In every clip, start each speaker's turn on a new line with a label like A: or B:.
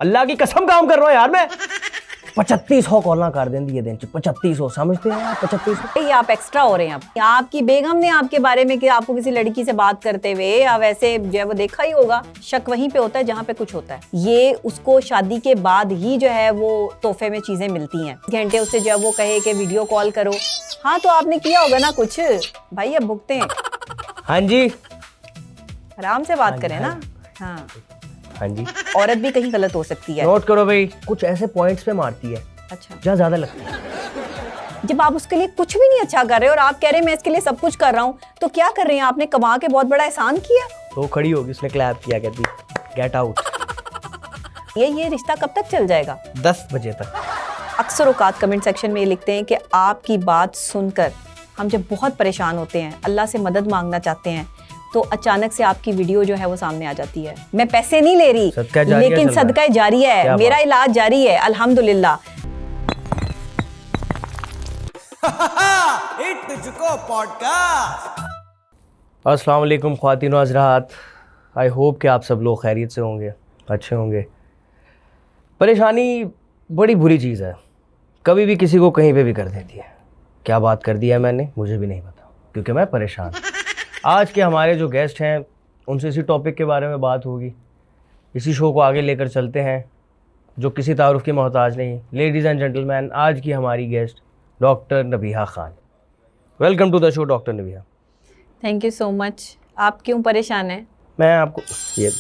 A: अल्लाह की कसम काम कर रहा हूँ यार मैं। 3500 कॉल कर देंगी ये दिन च 3500 समझते हैं आप 3500।
B: ये आप एक्स्ट्रा हो रहे हैं। आप आपकी बेगम ने आपके बारे में कि आपको किसी लड़की से बात करते हुए या वैसे जो है वो देखा ही होगा। शक वहीं पे होता है जहाँ पे कुछ होता है। ये उसको शादी के बाद ही जो है वो तोहफे में चीजें मिलती हैं। घंटे उससे जो है वो कहे कि वीडियो कॉल करो। हाँ तो आपने किया होगा ना कुछ भाई, अब भुगते हैं।
A: हाँ जी
B: आराम से बात करें ना। हाँ
A: हाँ जी
B: औरत भी कहीं गलत हो सकती है।
A: नोट करो भाई, कुछ ऐसे पॉइंट्स पे मारती है
B: अच्छा
A: जहाँ ज्यादा लगती है।
B: जब आप उसके लिए कुछ भी नहीं अच्छा कर रहे और आप कह रहे हैं मैं इसके लिए सब कुछ कर रहा हूँ, तो क्या कर रहे हैं? आपने कमा के बहुत बड़ा एहसान किया।
A: तो खड़ी होगी, उसने क्लैप किया, कहती गेट आउट।
B: ये रिश्ता कब तक चल जाएगा?
A: 10 बजे तक।
B: अक्सर औकात कमेंट सेक्शन में ये लिखते हैं कि आपकी बात सुनकर हम जब बहुत परेशान होते हैं, अल्लाह से मदद मांगना चाहते हैं, तो अचानक से आपकी वीडियो जो है वो सामने आ जाती है। मैं पैसे नहीं ले रही, लेकिन सदका जारी है, मेरा इलाज जारी है अल्हम्दुलिल्लाह।
A: अस्सलाम वालेकुम ख्वातीन व हज़रात, आई होप कि आप सब लोग खैरियत से होंगे, अच्छे होंगे। परेशानी बड़ी बुरी चीज़ है, कभी भी किसी को कहीं पे भी कर देती है। क्या बात कर दी है मैंने, मुझे भी नहीं पता, क्योंकि मैं परेशान। आज के हमारे जो गेस्ट हैं उनसे इसी टॉपिक के बारे में बात होगी। इसी शो को आगे लेकर चलते हैं, जो किसी तारुफ की मोहताज नहीं। लेडीज़ एंड जेंटलमैन, आज की हमारी guest doctor Nabiha Khan. Welcome to the show doctor Nabiha.
B: Thank you so much. आप क्यों परेशान हैं?
A: मैं आपको ये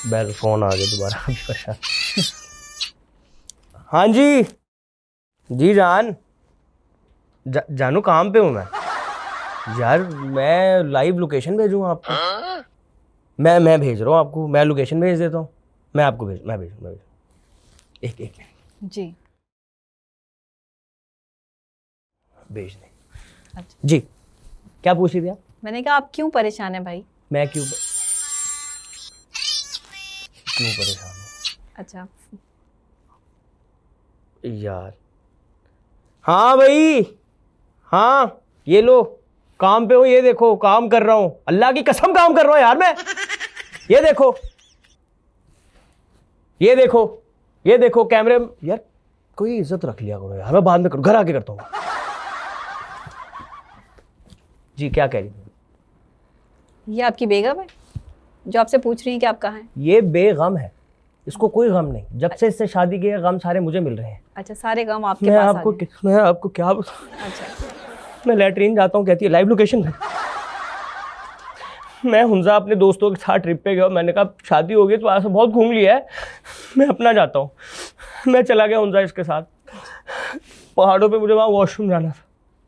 A: बैल फ़ोन आ गया दोबारा, अभी परेशान। हाँ जी जान जानू काम पे हूँ मैं यार। मैं लाइव लोकेशन भेजूँ आपको? मैं भेज रहा हूँ आपको, मैं लोकेशन भेज देता हूँ। मैं आपको मैं भेज एक
B: जी
A: भेज दें।
B: अच्छा,
A: जी क्या पूछ रही थी आप?
B: मैंने कहा आप क्यों परेशान हैं भाई?
A: मैं क्यों परेशान हूँ
B: अच्छा
A: यार? हाँ भाई, हाँ ये लो, काम पे हूँ, ये देखो काम कर रहा हूँ, अल्लाह की कसम काम कर रहा हूँ यार मैं। ये देखो कैमरे। यार कोई इज्जत रख लिया करो यार, मैं बाद में करूँ, घर आके करता हूँ। जी क्या कह रही थी?
B: ये आपकी बेगम है जो आपसे पूछ रही है कि आप कहाँ हैं?
A: ये बेगम है, इसको कोई गम नहीं। जब से इससे शादी की है, गम सारे मुझे मिल रहे हैं।
B: अच्छा, सारे गम आपके पास आ गए।
A: मैं आपको क्या
B: अच्छा
A: मैं लैट्रीन जाता हूँ, कहती है लाइव लोकेशन में। मैं हुंजा अपने दोस्तों के साथ ट्रिप पे गया, मैंने कहा शादी हो गई तो आज बहुत घूम लिया है, मैं अपना जाता हूँ। मैं चला गया हुंजा इसके साथ पहाड़ों पे, मुझे वहाँ वॉशरूम जाना था,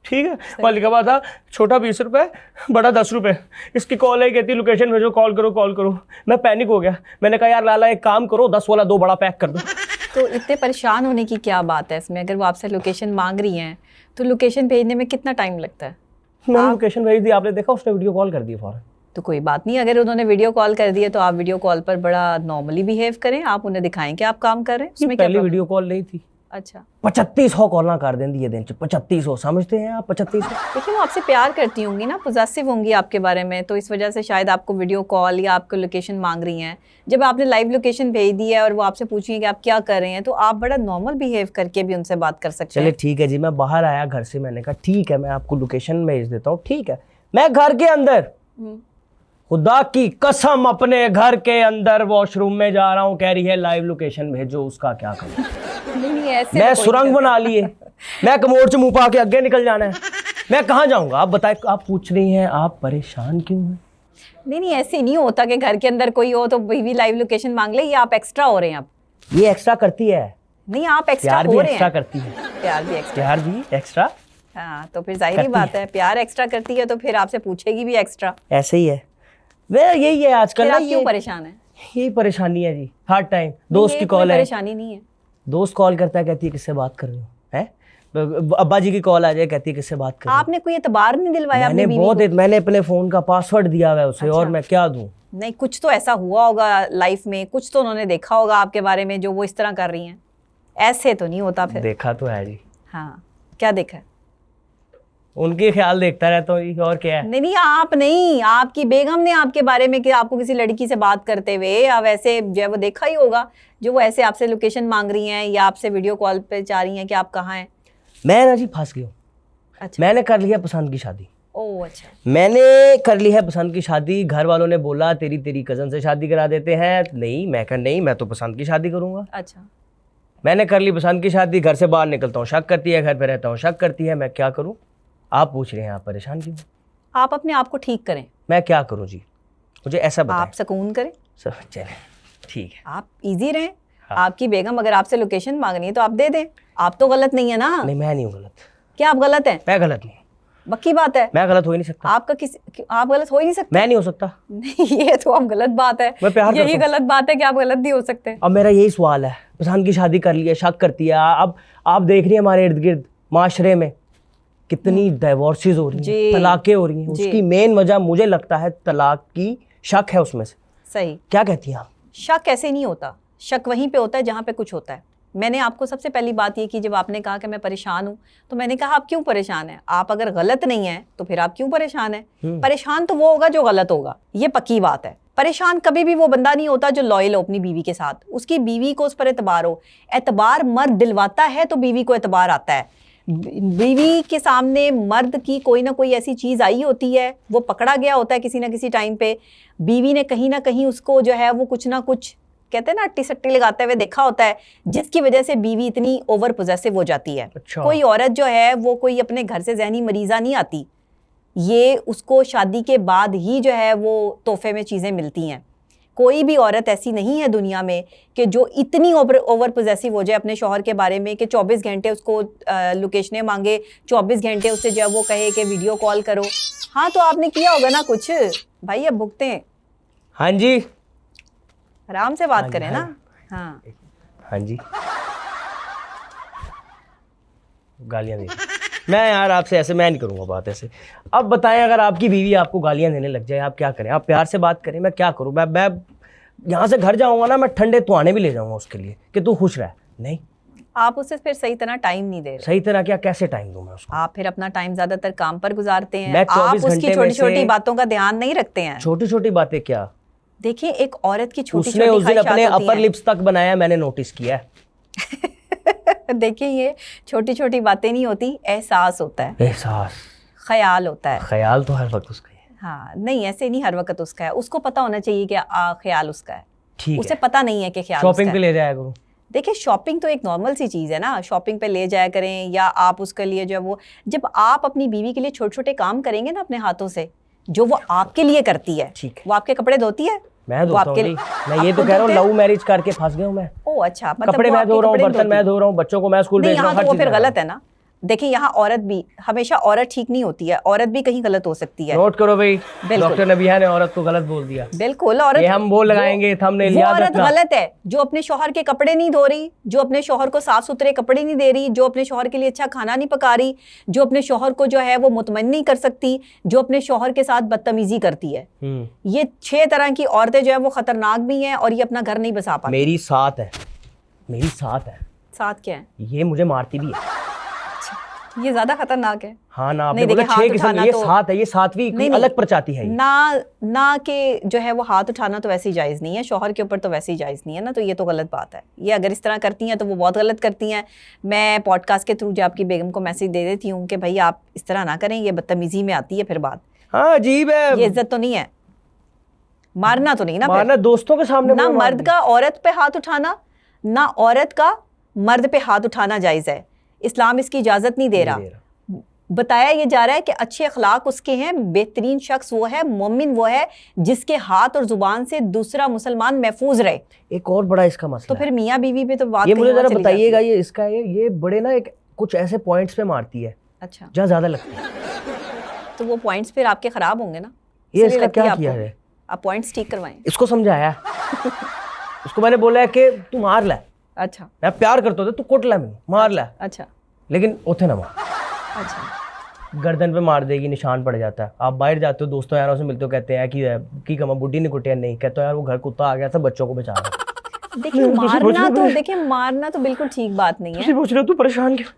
A: ठीक है। वहाँ लिखा हुआ था छोटा 20 रुपये, बड़ा 10 रुपये। इसकी कॉल है, कहती लोकेशन भेजो, कॉल करो। मैं पैनिक हो गया, मैंने कहा यार लाला एक काम करो, 10 वाला 2 बड़ा पैक कर दो।
B: तो इतने परेशान होने की क्या बात है इसमें? अगर वो आपसे लोकेशन मांग रही हैं तो लोकेशन भेजने में कितना टाइम लगता है?
A: मैंने लोकेशन भेज दी, आपने देखा, उसने वीडियो कॉल कर दी फौरन।
B: तो कोई बात नहीं, अगर उन्होंने वीडियो कॉल कर दी है तो आप वीडियो कॉल पर बड़ा नॉर्मली बिहेव करें। आप उन्हें दिखाएं कि आप काम कर रहे हैं, उसमें क्या
A: पहले वीडियो कॉल नहीं थी।
B: अच्छा
A: 3500 कॉल कर देंगी ये दिन च 3500 समझते हैं आप? 3500।
B: देखिए वो आपसे प्यार करती होंगी ना, पॉजेसिव होंगी आपके बारे में, तो इस वजह से शायद आपको वीडियो कॉल या आपको लोकेशन मांग रही हैं। जब आपने लाइव लोकेशन भेज दी है और वो आपसे पूछेंगे कि आप क्या कर रहे हैं, तो आप बड़ा नॉर्मल बिहेव करके भी उनसे बात कर सकते हैं।
A: चलिए ठीक है जी, मैं बाहर आया घर से, मैंने कहा ठीक है मैं आपको लोकेशन भेज देता हूँ, ठीक है। मैं घर के अंदर, खुदा की कसम अपने घर के अंदर वॉशरूम में जा रहा हूँ, कह रही है लाइव लोकेशन भेजो, उसका क्या करूँ?
B: नहीं ऐसे
A: मैं सुरंग बना लिए, मैं कमोड से मुंह पा के आगे निकल जाना है, मैं कहाँ जाऊंगा? आप बताएं, आप पूछ रही हैं आप परेशान क्यों हैं?
B: नहीं ऐसे नहीं होता कि घर के अंदर कोई हो तो बीवी लाइव लोकेशन मांग ले। ये आप एक्स्ट्रा हो रहे हैं। आप
A: ये एक्स्ट्रा करती है?
B: नहीं आप एक्स्ट्रा
A: प्यार
B: हो
A: भी
B: रहे
A: एक्स्ट्रा
B: हैं।
A: करती है।
B: प्यार भी एक्स्ट्रा। हाँ तो फिर जाहिर बात है, प्यार एक्स्ट्रा करती है तो फिर आपसे पूछेगी भी एक्स्ट्रा।
A: ऐसे ही है वे, यही है आजकल।
B: आप क्यों परेशान है?
A: यही परेशानी है जी, हर टाइम दोस्त की कॉल है।
B: परेशानी नहीं है,
A: दोस्त कॉल करता है, कहती है किससे बात कर रही हो, हैं? अब्बा जी की कॉल आ जाए, कहती है किससे बात कर रही हो।
B: आपने कोई एतबार नहीं दिलवाया अपनी बीवी को?
A: मैंने अपने फोन का पासवर्ड दिया हुआ है उसे। अच्छा। और मैं क्या दूं?
B: नहीं कुछ तो ऐसा हुआ होगा लाइफ में, कुछ तो उन्होंने देखा होगा आपके बारे में जो वो इस तरह कर रही हैं। ऐसे तो नहीं होता फिर।
A: देखा तो है जी।
B: हाँ क्या देखा है?
A: उनके ख्याल देखता रहता हूँ जी, और क्या है।
B: नहीं आप नहीं, आपकी बेगम ने आपके बारे में कि आपको किसी लड़की से बात करते हुए या वैसे जो है वो देखा ही होगा, जो वो ऐसे आपसे लोकेशन मांग रही हैं या आपसे वीडियो कॉल पे चाह रही हैं कि आप कहाँ हैं।
A: मैं ना जी फंस गया हूँ।
B: अच्छा।
A: मैंने कर लिया पसंद की शादी।
B: ओह अच्छा।
A: मैंने कर ली है पसंद की शादी। घर वालों ने बोला तेरी कज़न से शादी करा देते हैं। नहीं, मैं कहा नहीं, मैं तो पसंद की शादी करूँगा।
B: अच्छा।
A: मैंने कर ली पसंद की शादी। घर से बाहर निकलता हूँ शक करती है, घर पे रहता हूँ शक करती है। मैं क्या करूँ? आप पूछ रहे हैं, आप परेशान क्यों?
B: आप अपने आप को ठीक करें।
A: मैं क्या करूँ जी, मुझे ऐसा बताएं।
B: आप सुकून करें।
A: सब चले, ठीक है।
B: आप इजी रहें।
A: हाँ।
B: आपकी बेगम अगर आपसे लोकेशन मांग रही है तो आप दे दें। आप तो गलत नहीं है ना।
A: नहीं, मैं नहीं हूँ गलत।
B: क्या आप गलत हैं?
A: मैं गलत नहीं हूँ।
B: पक्की बात है।
A: मैं गलत हो ही नहीं सकता।
B: आप गलत हो ही नहीं सकते।
A: मैं नहीं हो सकता।
B: नहीं, ये तो अब गलत बात है।
A: मैं प्यार
B: यही
A: करता हूँ।
B: गलत बात है कि आप गलत नहीं हो सकते।
A: अब मेरा यही सवाल है, पसंद की शादी कर ली है, शक करती है। अब आप देख रही है हमारे इर्द गिर्द माशरे में कितनी डाइवोर्सेज हो रही हैं,
B: जी।
A: तलाकें हो रही हैं।
B: जी।
A: उसकी मेन वजह मुझे लगता है तलाक की शक है उसमें से।
B: सही।
A: क्या कहती हैं आप?
B: शक ऐसे नहीं होता। शक वहीं पे होता है जहाँ पे कुछ होता है। मैंने आपको सबसे पहली बात ये की, जब आपने कहा कि मैं परेशान हूँ, तो मैंने कहा आप क्यों परेशान हैं? आप अगर गलत नहीं है तो फिर आप क्यों परेशान हैं? परेशान तो वो होगा जो गलत होगा, ये पक्की बात है। परेशान कभी भी वो बंदा नहीं होता जो लॉयल हो अपनी बीवी के साथ। उसकी बीवी को उस पर एतबार हो। एतबार मर्द दिलवाता है तो बीवी को एतबार आता है। बीवी के सामने मर्द की कोई ना कोई ऐसी चीज़ आई होती है, वो पकड़ा गया होता है किसी ना किसी टाइम पे। बीवी ने कहीं ना कहीं उसको जो है वो कुछ ना कुछ, कहते हैं ना, अट्टी सट्टी लगाते हुए देखा होता है, जिसकी वजह से बीवी इतनी ओवर पोजेसिव हो जाती है।
A: अच्छा।
B: कोई औरत जो है वो कोई अपने घर से जहनी मरीज़ा नहीं आती। ये उसको शादी के बाद ही जो है वो तोहफे में चीज़ें मिलती हैं। कोई भी औरत ऐसी नहीं है दुनिया में कि जो इतनी ओवर पोजेसिव हो जाए अपने शौहर के बारे में कि 24 घंटे उसको लोकेशनें मांगे, 24 घंटे उससे जो वो कहे कि वीडियो कॉल करो। हाँ तो आपने किया होगा ना कुछ भाई, अब भुगते हैं।
A: हाँ जी,
B: आराम से बात
A: हाँ
B: करें
A: जी,
B: ना। हाँ
A: हाँ जी। गालियाँ दे मैं यार आपसे ऐसे मैं नहीं करूँगा बात ऐसे। अब बताएं, अगर आपकी बीवी आपको गालियाँ देने लग जाए, आप क्या करें? आप प्यार से बात करें। मैं क्या करूँ? मैं यहाँ से घर जाऊँगा ना, मैं ठंडे तुआने भी ले जाऊँगा उसके लिए कि तू खुश रह। नहीं,
B: आप उसे फिर सही तरह टाइम नहीं दे रहे।
A: सही तरह क्या? कैसे टाइम दूँ मैं उसको?
B: आप फिर अपना टाइम ज्यादातर काम पर गुजारते हैं।
A: मैं 24
B: आप उसकी
A: घंटे में
B: छोटी छोटी
A: से-
B: बातों का ध्यान नहीं रखते हैं।
A: छोटी छोटी बातें क्या?
B: देखिए, एक औरत की छोटी
A: उसने उस दिन अपने
B: ख्वाहिशात होती
A: अपर
B: हैं।
A: लिप्स तक बनाया, मैंने नोटिस किया है।
B: देखिए, ये छोटी छोटी बातें नहीं होती, एहसास होता है,
A: एहसास,
B: ख्याल होता है।
A: ख्याल तो हर वक्त उसका ही है।
B: हाँ नहीं, ऐसे नहीं हर वक्त उसका है। उसको पता होना चाहिए कि ख्याल उसका है।
A: ठीक
B: उसे
A: है,
B: पता नहीं है कि ख्याल
A: शॉपिंग
B: उसका
A: पे
B: है।
A: ले जाया करूँ।
B: देखिए, शॉपिंग तो एक नॉर्मल सी चीज़ है ना। शॉपिंग पे ले जाया करें, या आप उसके लिए जो है वो, जब आप अपनी बीवी के लिए छोटे छोटे काम करेंगे ना अपने हाथों से, जो वो आपके लिए करती है।
A: ठीक है।
B: वो आपके कपड़े धोती है,
A: मैं
B: वो
A: धोता हूँ जी। मैं ये तो कह रहा हूँ, लव मैरिज करके फंस गया हूँ मैं।
B: ओ अच्छा, मतलब
A: कपड़े
B: वो
A: मैं
B: आपके
A: धो रहा हूँ,
B: कपड़े
A: बर्तन मैं धो रहा हूँ, बच्चों को मैं स्कूल
B: नहीं,
A: भेज रहा
B: यहाँ
A: हूँ,
B: तो
A: हर
B: वो फिर
A: चीज़ मैं
B: गलत है ना। देखिए, यहाँ औरत भी हमेशा, औरत ठीक नहीं होती है, औरत भी कहीं गलत हो सकती है।
A: नोट करो भाई,
B: बिल्कुल।
A: डॉक्टर नबिया ने औरत को गलत बोल दिया।
B: बिल्कुल, औरत,
A: ये हम बोल लगाएंगे, थंबनेल
B: वो
A: याद
B: औरत
A: रखना।
B: गलत है जो अपने शौहर के कपड़े नहीं धो रही, जो अपने शौहर को साफ सुथरे कपड़े नहीं दे रही, जो अपने शौहर के लिए अच्छा खाना नहीं पका रही, जो अपने शौहर को जो है वो मुतमईन नहीं कर सकती, जो अपने शौहर के साथ बदतमीजी करती है। ये 6 तरह की औरतें जो है वो खतरनाक भी हैं और ये अपना घर नहीं बसा पाती।
A: मेरी साथ है, मेरी साथ है।
B: साथ क्या है?
A: ये मुझे मारती भी है।
B: ये ज्यादा खतरनाक है।
A: हाँ ना, आपने
B: नहीं,
A: बोला
B: देखिए,
A: 6
B: हाथ
A: किस्म,
B: उठाना
A: ये
B: तो-
A: 7 है, ये 7वीं
B: नहीं,
A: अलग प्रजाति है ये।
B: ना कि जो है वो हाथ उठाना तो वैसे ही जायज़ नहीं है, शौहर के ऊपर तो वैसे ही जायज़ नहीं है ना, तो ये तो गलत बात है। ये अगर इस तरह करती हैं तो वो बहुत गलत करती हैं। मैं पॉडकास्ट के थ्रू जो आपकी बेगम को मैसेज दे देती हूँ कि भाई आप इस तरह ना करें, ये बदतमीजी में आती है फिर बात।
A: हाँ अजीब है,
B: ये इज्जत तो नहीं है, मारना तो नहीं ना।
A: मारना दोस्तों के सामने
B: ना
A: मुझे मार
B: मर्द
A: दिया।
B: का औरत पे हाथ उठाना, ना औरत का मर्द पे हाथ उठाना जायज़ है। इस्लाम इसकी इजाज़त नहीं दे रहा। बताया ये जा रहा है कि अच्छे अखलाक उसके हैं, बेहतरीन शख्स वो है, मोमिन वो है जिसके हाथ और जुबान से दूसरा मुसलमान महफूज रहे।
A: एक और बड़ा इसका मसला
B: तो फिर मियाँ बीवी पे तो बात
A: ये
B: कहीं
A: मुझे
B: और
A: जरा
B: चली
A: बताइएगा,
B: जाती है।
A: ये इसका ये बड़े ना एक कुछ ऐसे पॉइंट्स पे मारती है
B: अच्छा,
A: जहाँ ज्यादा लगती है।
B: तो वो पॉइंट्स फिर आपके खराब होंगे ना,
A: ये
B: इसलिए
A: इसका
B: लगती है
A: क्या
B: आपको।
A: किया है?
B: आप पॉइंट्स ठीक करवाएं।
A: इसको समझाया उसको मैंने बोला है कि तू मार ले,
B: अच्छा
A: मैं प्यार करता था, तू कुट ले, मैंने मार ले,
B: अच्छा
A: लेकिन उथे ना मार।
B: अच्छा
A: गर्दन पे मार देगी, निशान पड़ जाता है। आप बाहर जाते हो, दोस्तों यारों से मिलते हो, कहते हैं कि कमा बुढ़ी ने कुटिया, नहीं कहते हो यार वो घर कुत्ता आ गया था, बच्चों को बचा रहा।
B: देखिए मारना तो बिल्कुल ठीक बात नहीं है।
A: पूछ रहे हो तू परेशान क्यों?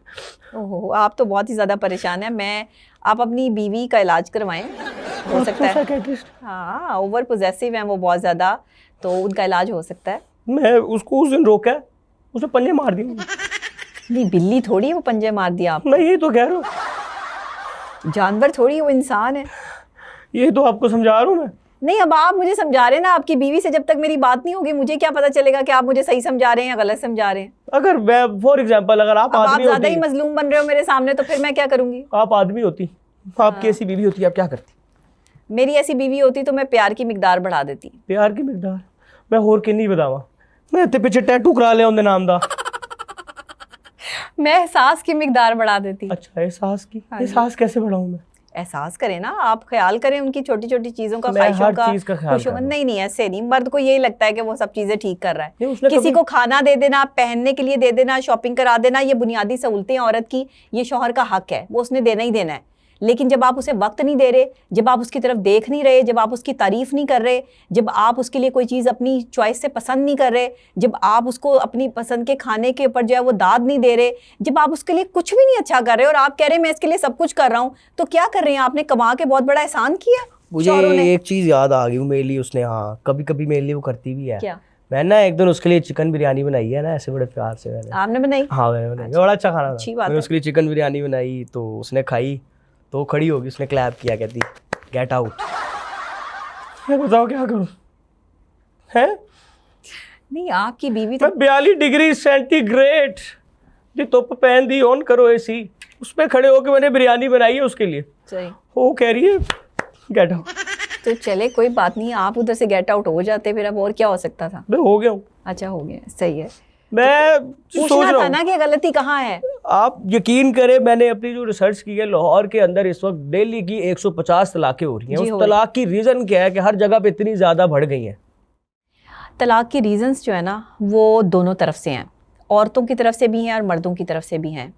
B: ओहो, आप तो बहुत ही ज्यादा परेशान है। आप अपनी बीवी का इलाज करवाएं, हो सकता है। हाँ, ओवर पोजेसिव है वो बहुत ज्यादा, तो उनका इलाज हो सकता है।
A: मैं उसको उस दिन रोका, उसने पंजे मार दिए।
B: नहीं, बिल्ली थोड़ी वो पंजे मार दिया आप।
A: मैं ये तो कह रहा हूँ,
B: जानवर थोड़ी, वो इंसान है।
A: ये तो आपको समझा रहा हूँ मैं।
B: नहीं, अब आप मुझे समझा रहे हैं ना, आपकी बीवी से जब तक मेरी बात नहीं होगी मुझे क्या पता चलेगा कि आप मुझे सही समझा रहे हैं या गलत समझा रहे हैं।
A: अगर मैं फॉर एग्जांपल, अगर आप आदमी
B: ज्यादा ही मजलूम बन रहे हो मेरे सामने, तो फिर मैं क्या करूंगी?
A: आप आदमी होती, आपकी ऐसी बीवी होती, आप क्या करती?
B: मेरी ऐसी बीवी होती तो मैं प्यार की मिकदार बढ़ा देती।
A: प्यार की मिकदार? मैं होर कि नहीं बतावा, मैं इतने पीछे टैटू करा लिया उनके नाम दा।
B: मैं एहसास की मिकदार बढ़ा देती।
A: अच्छा, एहसास की? एहसास कैसे बढ़ाऊं मैं?
B: एहसास करें ना, आप ख्याल करें उनकी छोटी छोटी चीजों का,
A: मैं
B: ख्वाहिशों
A: हर
B: का,
A: चीज का ख्याल
B: खुशियों का। नहीं, ऐसे नहीं। मर्द को यही लगता है कि वो सब चीजें ठीक कर रहा है।
A: उसने
B: किसी को खाना दे देना, पहनने के लिए दे देना, शॉपिंग करा देना, ये बुनियादी सहूलतें औरत की, ये शौहर का हक है, वो उसने देना ही देना है। लेकिन जब आप उसे वक्त नहीं दे रहे, जब आप उसकी तरफ देख नहीं रहे, जब आप उसकी तारीफ नहीं कर रहे, जब आप उसके लिए कोई चीज़ अपनी चॉइस से पसंद नहीं कर रहे, जब आप उसको अपनी पसंद के खाने के ऊपर जो है वो दाद नहीं दे रहे, जब आप उसके लिए कुछ भी नहीं अच्छा कर रहे और आप कह रहे हैं मैं इसके लिए सब कुछ कर रहा हूँ, तो क्या कर रहे हैं? आपने कमा के बहुत बड़ा एहसान किया।
A: मुझे एक चीज़ याद आ गई, मेरे लिए उसने, हाँ कभी कभी मेरे लिए वो करती भी है।
B: क्या?
A: मैंने ना एक दिन उसके लिए चिकन बिरयानी बनाई है ना, ऐसे बड़े प्यार से मैंने।
B: आपने बनाई?
A: हाँ मैंने बनाई, बड़ा अच्छा खाना
B: अच्छी
A: था।
B: बात
A: मैंने उसके लिए चिकन बिरयानी बनाई, तो उसने खाई, तो खड़ी होगी, उसने क्लैप किया, कहती गेट आउट। मैं बताओ क्या करूं? हैं?
B: नहीं, आपकी बीवी
A: मैं 42 डिग्री सेंटीग्रेड जी धुप पहन दी, ऑन करो एसी, उस पर खड़े होकर मैंने बिरयानी बनाई है उसके लिए।
B: सही।
A: वो कह रही है गेट आउट।
B: तो चले कोई बात नहीं, आप उधर से गेट आउट हो जाते, फिर अब और क्या हो सकता था?
A: मैं हो गया हूँ।
B: अच्छा, हो गया, सही है।
A: मैं सोच
B: पूछना
A: रहा
B: था ना कि गलती कहाँ है।
A: आप यकीन करें, मैंने अपनी जो रिसर्च की है, लाहौर के अंदर इस वक्त डेली की 150 तलाकें हो रही हैं। उस तलाक की रीज़न क्या है कि हर जगह पे इतनी ज़्यादा बढ़ गई हैं?
B: तलाक की रीजंस जो है ना, वो दोनों तरफ से हैं, औरतों की तरफ से भी हैं और मर्दों की तरफ से भी हैं।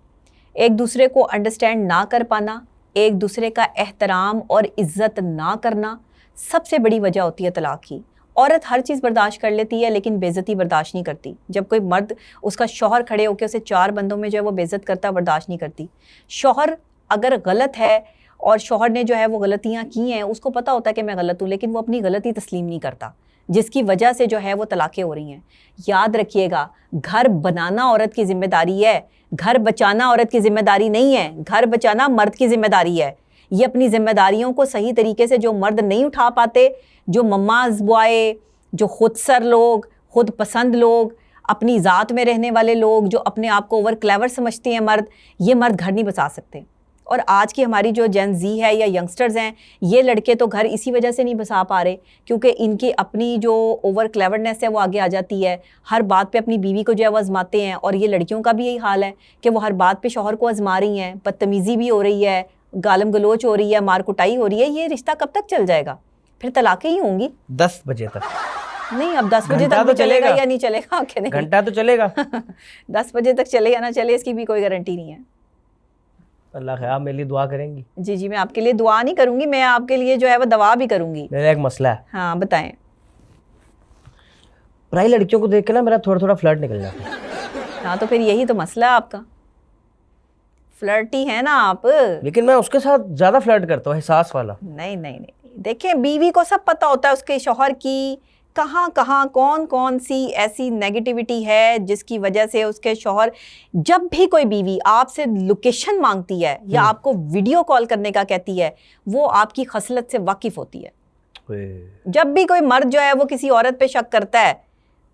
B: एक दूसरे को अंडरस्टैंड ना कर पाना, एक दूसरे का एहतराम और इज्जत ना करना, सबसे बड़ी वजह होती है तलाक की। औरत हर चीज़ बर्दाश्त कर लेती है लेकिन बेइज्जती बर्दाश्त नहीं करती। जब कोई मर्द, उसका शौहर खड़े होकर उसे 4 बंदों में जो है वो बेइज्जत करता, बर्दाश्त नहीं करती। शौहर अगर गलत है और शौहर ने जो है वो गलतियाँ की हैं, उसको पता होता है कि मैं गलत हूँ, लेकिन वो अपनी गलती तस्लीम नहीं करता, जिसकी वजह से जो है वो तलाक़ें हो रही हैं। याद रखिएगा, घर बनाना औरत की जिम्मेदारी है, घर बचाना औरत की जिम्मेदारी नहीं है। घर बचाना मर्द की जिम्मेदारी है। ये अपनी जिम्मेदारियों को सही तरीके से जो मर्द नहीं उठा पाते, जो मम्माज बॉय, जो खुदसर लोग, खुद पसंद लोग, अपनी ज़ात में रहने वाले लोग, जो अपने आप को ओवर क्लेवर समझते हैं मर्द, ये मर्द घर नहीं बसा सकते। और आज की हमारी जो जेन ज़ी है या यंगस्टर्स हैं, ये लड़के तो घर इसी वजह से नहीं बसा पा रहे क्योंकि इनकी अपनी जो ओवर क्लेवरनेस है वो आगे आ जाती है। हर बात पे अपनी बीवी को जो है वो आजमाते हैं, और ये लड़कियों का भी यही हाल है कि वो हर बात पे शौहर को आजमा रही हैं। बदतमीज़ी भी हो रही है, गालम गलोच हो रही है, मार कुटाई हो रही है। ये रिश्ता कब तक चल जाएगा? फिर तलाक़ें ही होंगी
A: 10 बजे तक।
B: नहीं, अब 10 बजे तक
A: तो
B: चलेगा या नहीं चलेगा?
A: घंटा तो चलेगा।
B: 10 बजे तक चले या ना चले, इसकी भी कोई गारंटी नहीं है।
A: अल्लाह खैर, आप मेरे लिए दुआ करेंगी?
B: जी जी, मैं आपके लिए दुआ नहीं करूंगी, मैं आपके लिए जो है वो दवा भी करूंगी।
A: मेरा एक मसला है।
B: हाँ, बताएं।
A: पराई लड़कियों को देख के ना मेरा थोड़ा थोड़ा फ्लर्ट निकल जाता है।
B: हाँ, तो फिर यही तो मसला है आपका, फ्लर्टी है ना आप।
A: लेकिन मैं उसके साथ ज्यादा फ्लर्ट करता हूँ, एहसास वाला।
B: नहीं नहीं नहीं, देखें, बीवी को सब पता होता है उसके शौहर की कहाँ कहाँ कौन कौन सी ऐसी नेगेटिविटी है जिसकी वजह से उसके शौहर, जब भी कोई बीवी आपसे लोकेशन मांगती है या आपको वीडियो कॉल करने का कहती है, वो आपकी खसलत से वाकिफ होती है। जब भी कोई मर्द जो है वो किसी औरत पे शक करता है,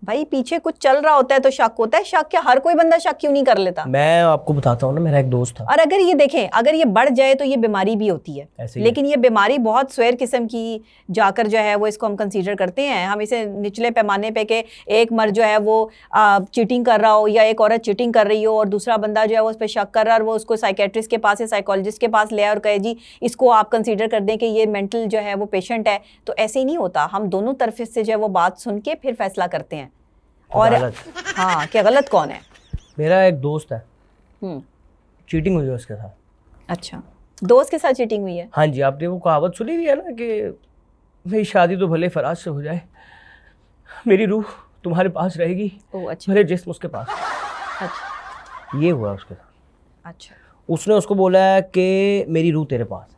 B: भाई पीछे कुछ चल रहा होता है तो शक होता है। शक क्या हर कोई बंदा शक क्यों नहीं कर लेता?
A: मैं आपको बताता हूँ ना, मेरा एक दोस्त था।
B: और अगर ये देखें, अगर ये बढ़ जाए तो ये बीमारी भी होती है, लेकिन ये बीमारी बहुत स्वेर किस्म की जाकर जो है वो इसको हम कंसीडर करते हैं। हम इसे निचले पैमाने पे के एक मर्द जो है वो चीटिंग कर रहा हो या एक औरत चीटिंग कर रही हो और दूसरा बंदा जो है वो उस पर शक कर रहा है और वो उसको साइकेट्रिस्ट के पास या साइकोलॉजिस्ट के पास ले आए और कहे जी इसको आप कंसीडर कर दें कि ये मेंटल जो है वो पेशेंट है। तो ऐसे ही नहीं होता, हम दोनों तरफ से जो है वो बात सुन के फिर फैसला करते हैं। और हाँ, क्या गलत कौन है?
A: मेरा एक दोस्त है, चीटिंग हुई है उसके साथ।
B: अच्छा, दोस्त के साथ चीटिंग हुई है?
A: हाँ जी। आपने वो कहावत सुनी भी है ना कि मेरी शादी तो भले फराज से हो जाए, मेरी रूह तुम्हारे पास रहेगी,
B: ओह अच्छा
A: मेरे जिस्म उसके पास।
B: अच्छा
A: ये हुआ उसके साथ।
B: अच्छा।
A: उसने उसको बोला है कि मेरी रूह तेरे पास है।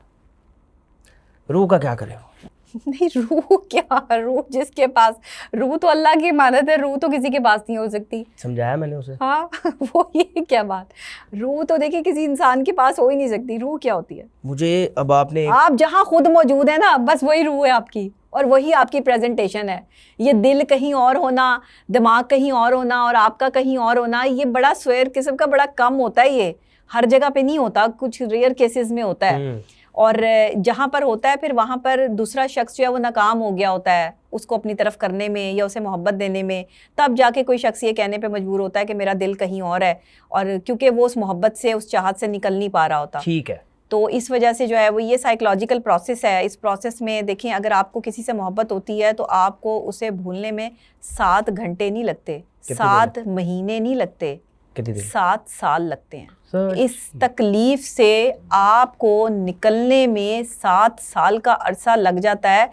A: रूह का क्या करें?
B: नहीं रूह क्या, रूह जिसके पास, रूह तो अल्लाह की इमानत है, रूह तो किसी के पास नहीं हो सकती।
A: समझाया मैंने उसे।
B: हाँ वो ये क्या बात, रूह तो देखिए किसी इंसान के पास हो ही नहीं सकती। रूह क्या होती है?
A: मुझे अब आपने
B: आप जहाँ खुद मौजूद है ना, बस वही रूह है आपकी, और वही आपकी प्रेजेंटेशन है। ये दिल कहीं और होना, दिमाग कहीं और होना और आपका कहीं और होना, ये बड़ा स्वेर किस्म का बड़ा कम होता है। ये हर जगह पे नहीं होता, कुछ रेयर केसेस में होता है। और जहाँ पर होता है फिर वहाँ पर दूसरा शख्स जो है वो नाकाम हो गया होता है उसको अपनी तरफ करने में या उसे मोहब्बत देने में, तब जाके कोई शख्स ये कहने पे मजबूर होता है कि मेरा दिल कहीं और है, और क्योंकि वो उस मोहब्बत से, उस चाहत से निकल नहीं पा रहा होता।
A: ठीक है।
B: तो इस वजह से जो है वो ये साइकोलॉजिकल प्रोसेस है। इस प्रोसेस में देखें, अगर आपको किसी से मोहब्बत होती है तो आपको उसे भूलने में 7 घंटे नहीं लगते, 7 महीने नहीं लगते, 7 साल लगते हैं। इस तकलीफ से आपको निकलने में 7 साल का अरसा लग जाता है।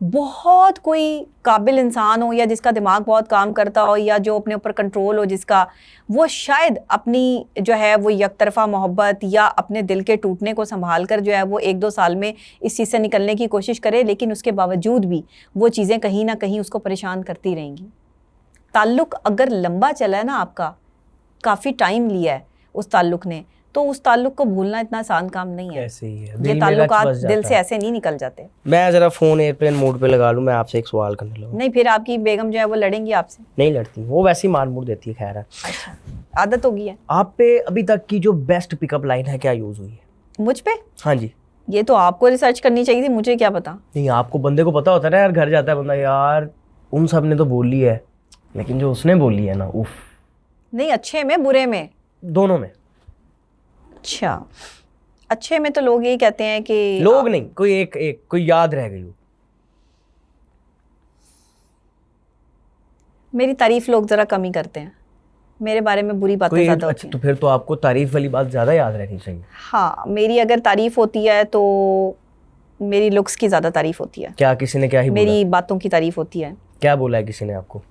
B: बहुत कोई काबिल इंसान हो या जिसका दिमाग बहुत काम करता हो या जो अपने ऊपर कंट्रोल हो जिसका, वो शायद अपनी जो है वो यकतरफा मोहब्बत या अपने दिल के टूटने को संभाल कर जो है वो 1-2 साल में इस चीज़ से निकलने की कोशिश करे, लेकिन उसके बावजूद भी वो चीज़ें कहीं ना कहीं उसको परेशान करती रहेंगी। ताल्लुक़ अगर लंबा चला है ना, आपका काफ़ी टाइम लिया है उस ताल्लुक़ ने, तो उस ताल्लुक़ को भूलना इतना आसान काम नहीं है।
A: ऐसे ही है,
B: ये ताल्लुकात दिल से ऐसे नहीं निकल जाते।
A: मैं ज़रा फ़ोन एयरप्लेन मोड पे लगा लूँ, मैं आपसे एक सवाल करने लगूँ।
B: नहीं, फिर आपकी बेगम जो है वो लड़ेंगी आपसे?
A: नहीं लड़ती, वो वैसे ही मार मुड़ देती है। खैर है,
B: अच्छा, आदत हो गई है।
A: आप पे अभी तक की जो बेस्ट पिकअप लाइन है क्या यूज़ हुई है?
B: मुझ पे?
A: हाँ जी।
B: ये तो आपको रिसर्च करनी चाहिए थी, मुझे क्या पता।
A: नहीं, आपको बंदे को पता होता है ना यार, घर जाता है बंदा, यार उन सब ने तो बोली है, लेकिन जो उसने बोली है ना, उफ।
B: नहीं, अच्छे में बुरे में?
A: दोनों में।
B: अच्छा, अच्छे में तो लोग यही कहते हैं कि
A: लोग नहीं, कोई एक कोई याद रह गई हो।
B: मेरी तारीफ लोग जरा कम ही करते हैं, मेरे बारे में बुरी बातें ज्यादा होती हैं।
A: तो फिर तो आपको तारीफ वाली बात ज्यादा याद रहनी चाहिए।
B: हाँ, मेरी अगर तारीफ होती है तो मेरी लुक्स की ज्यादा तारीफ होती है।
A: क्या किसी ने क्या ही
B: मेरी बातों की तारीफ होती है।
A: क्या बोला है किसी ने आपको?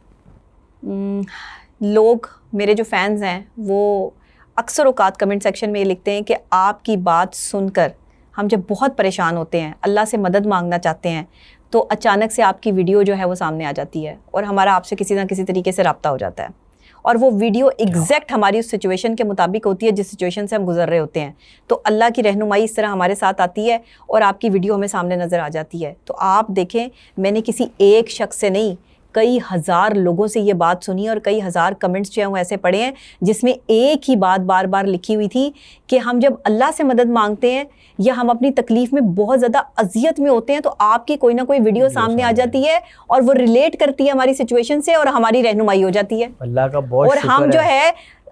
B: लोग, मेरे जो फैंस हैं वो अक्सर औकात कमेंट सेक्शन में ये लिखते हैं कि आपकी बात सुनकर हम जब बहुत परेशान होते हैं, अल्लाह से मदद मांगना चाहते हैं, तो अचानक से आपकी वीडियो जो है वो सामने आ जाती है और हमारा आपसे किसी ना किसी तरीके से रब्ता हो जाता है, और वो वीडियो एग्जैक्ट हमारी उस सिचुएशन के मुताबिक होती है जिस सिचुएशन से हम गुजर रहे होते हैं। तो अल्लाह की रहनुमाई इस तरह हमारे साथ आती है और आपकी वीडियो हमें सामने नज़र आ जाती है। तो आप देखें, मैंने किसी एक शख्स से नहीं, कई हज़ार लोगों से ये बात सुनी और कई हज़ार कमेंट्स जो हैं वो ऐसे पढ़े हैं जिसमें एक ही बात बार बार लिखी हुई थी कि हम जब अल्लाह से मदद मांगते हैं या हम अपनी तकलीफ़ में बहुत ज़्यादा अजियत में होते हैं तो आपकी कोई ना कोई वीडियो सामने आ जाती है और वो रिलेट करती है हमारी सिचुएशन से और हमारी रहनुमाई हो जाती है।
A: अल्लाह का बहुत
B: और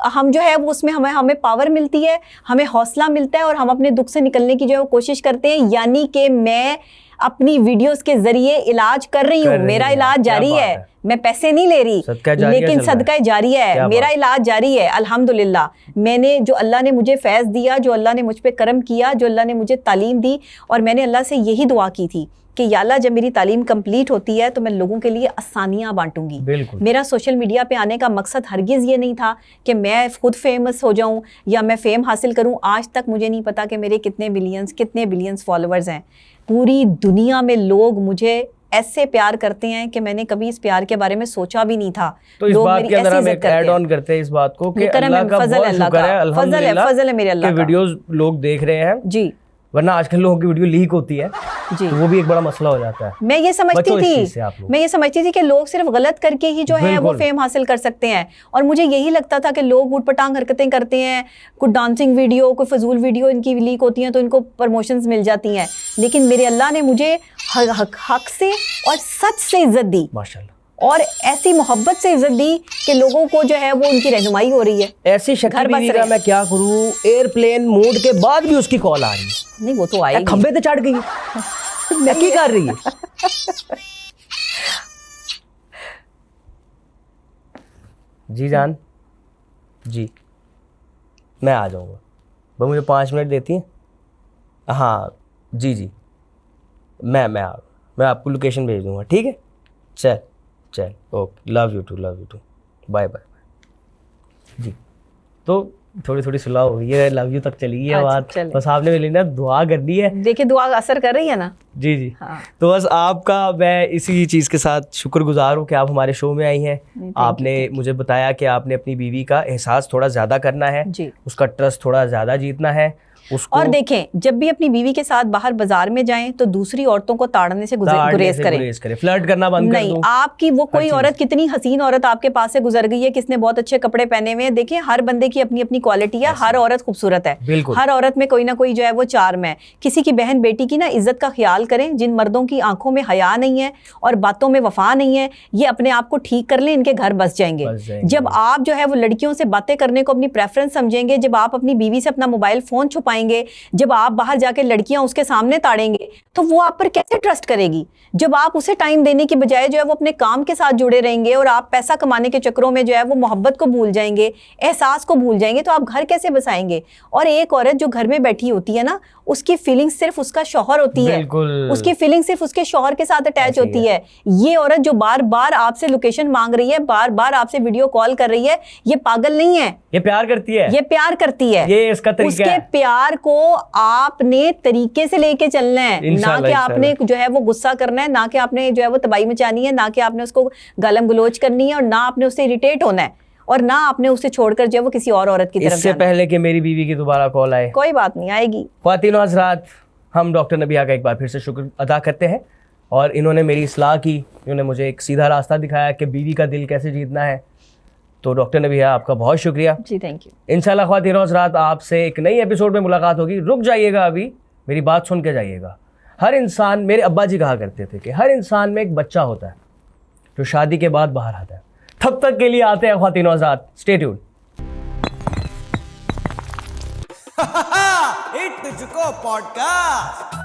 B: हम जो है वो उसमें हमें पावर मिलती है, हमें हौसला मिलता है और हम अपने दुख से निकलने की जो है वो कोशिश करते हैं। यानी कि मैं अपनी वीडियोस के जरिए इलाज कर रही हूँ, मेरा इलाज जारी है, मैं पैसे नहीं ले रही, लेकिन सदका जारी है, मेरा इलाज जारी है अल्हम्दुलिल्लाह। मैंने जो अल्लाह ने मुझे फैज़ दिया, जो अल्लाह ने मुझ पे करम किया, जो अल्लाह ने मुझे तालीम दी, और मैंने अल्लाह से यही दुआ की थी कि या अल्लाह जब मेरी तालीम कंप्लीट होती है तो मैं लोगों के लिए आसानियाँ बांटूंगी। मेरा सोशल मीडिया पे आने का मकसद हरगिज़ ये नहीं था कि मैं खुद फेमस हो जाऊं या मैं फेम हासिल करूं। आज तक मुझे नहीं पता कि मेरे कितने बिलियंस फॉलोअर्स हैं। पूरी दुनिया में लोग मुझे ऐसे प्यार करते हैं कि मैंने कभी इस प्यार के बारे में सोचा भी नहीं था।
A: तो इस बात के अंदर हम एक ऐड ऑन करते हैं इस बात को कि अल्लाह का बहुत शुक्र है, अल्हम्दुलिल्लाह,
B: फजल है मेरे अल्लाह का,
A: वीडियोस लोग देख रहे हैं जी, वरना आजकल लोगों की वीडियो लीक होती है जी, तो वो भी एक बड़ा मसला हो जाता है।
B: मैं ये समझती थी कि लोग सिर्फ गलत करके ही जो है वो फेम हासिल कर सकते हैं, और मुझे यही लगता था कि लोग ऊटपटांग हरकतें करते हैं, कुछ डांसिंग वीडियो, कोई फजूल वीडियो इनकी लीक होती हैं तो इनको प्रमोशंस मिल जाती हैं। लेकिन मेरे अल्लाह ने मुझे हक से और सच से इज्जत दी माशाल्लाह, और ऐसी मोहब्बत से इज्जत दी कि लोगों को जो है वो उनकी रहनुमाई हो रही है।
A: ऐसी शक्ल का मैं क्या करूं, एयरप्लेन मोड के बाद भी उसकी कॉल आ रही है।
B: नहीं, वो तो आएगी,
A: खंबे पे चढ़ गई नकी कर रही है। जी जान जी, मैं आ जाऊंगा, वो मुझे 5 मिनट देती हैं? हाँ जी, मैं आपको लोकेशन भेज दूंगा, ठीक है? चल चल okay, love you too, bye bye ji. तो थोड़ी थोड़ी सुलह हो गई है, लव यू तक चली गई है
B: अच्छा,
A: बात।
B: चले।
A: बस आपने मेरे लिए ना दुआ करनी है।
B: देखिए दुआ असर कर रही है ना।
A: जी जी
B: हाँ।
A: तो बस आपका मैं इसी चीज़ के साथ शुक्रगुजार हूँ कि आप हमारे शो में आई हैं। आपने मुझे बताया कि आपने अपनी बीवी का एहसास थोड़ा ज़्यादा करना है
B: जी।
A: उसका ट्रस्ट थोड़ा ज़्यादा जीतना है उसको,
B: और देखें जब भी अपनी बीवी के साथ बाहर बाजार में जाएं तो दूसरी औरतों को ताड़ने से गुरेज करें।
A: फ्लर्ट करना बंद कर
B: नहीं,
A: दूं।
B: आपकी वो कोई औरत कितनी हसीन औरत आपके पास से गुजर गई है, किसने बहुत अच्छे कपड़े पहने हुए हैं, देखिए हर बंदे की अपनी अपनी क्वालिटी है, हर औरत खूबसूरत है,
A: बिल्कुल।
B: हर औरत में कोई ना कोई जो है वो चार्म है। किसी की बहन बेटी की ना इज्जत का ख्याल करें, जिन मर्दों की आंखों में हया नहीं है और बातों में वफा नहीं है, ये अपने आप को ठीक कर लें, इनके घर बस जाएंगे। जब आप जो है वो लड़कियों से बातें करने को अपनी प्रेफरेंस समझेंगे, जब आप अपनी बीवी से अपना मोबाइल फोन छुपाएंगे, जब आप बाहर जाके लड़कियां उसके सामने ताड़ेंगे, तो वो आप पर कैसे ट्रस्ट करेगी? जब आप उसे टाइम देने की बजाय जो है वो अपने काम के साथ जुड़े रहेंगे और आप पैसा कमाने के चक्करों में जो है वो मोहब्बत को भूल जाएंगे, एहसास को भूल जाएंगे, तो आप घर कैसे बसाएंगे? और एक औरत जो घर में बैठी होती है ना, उसकी फीलिंग सिर्फ उसका शौहर होती है, उसकी फीलिंग सिर्फ उसके शौहर के साथ अटैच होती है। ये औरत जो बार बार आपसे लोकेशन मांग रही है, बार बार आपसे वीडियो कॉल कर रही है, ये पागल नहीं है,
A: ये प्यार करती है,
B: ये प्यार करती है,
A: ये इसका तरीका
B: उसके
A: है।
B: प्यार को आपने तरीके से लेके चलना है, ना कि आपने जो है वो गुस्सा करना है, ना कि आपने जो है वो तबाही मचानी है, ना कि आपने उसको गालम गलोच करनी है, और ना आपने उससे इरिटेट होना है, और ना आपने उसे छोड़कर जो है वो किसी और औरत की तरफ
A: इससे
B: जाना है।
A: पहले कि मेरी बीवी की दोबारा कॉल आए,
B: कोई बात नहीं, आएगी।
A: ख्वातीन और हज़रात, हम डॉक्टर नबिहा का एक बार फिर से शुक्र अदा करते हैं, और इन्होंने मेरी इस्लाह की, इन्होंने मुझे एक सीधा रास्ता दिखाया कि बीवी का दिल कैसे जीतना है। तो डॉक्टर नबिहा आपका बहुत शुक्रिया
B: जी, थैंक यू।
A: इंशाल्लाह ख्वातीन और हज़रात आपसे एक नई एपिसोड में मुलाकात होगी। रुक जाइएगा, अभी मेरी बात सुन के जाइएगा। हर इंसान, मेरे अब्बा जी कहा करते थे कि हर इंसान में एक बच्चा होता है जो शादी के बाद बाहर आता है। तब तक के लिए आते हैं ख्वातीन और हज़रात, स्टे ट्यून्ड।
C: हिट तुझको पॉडकास्ट।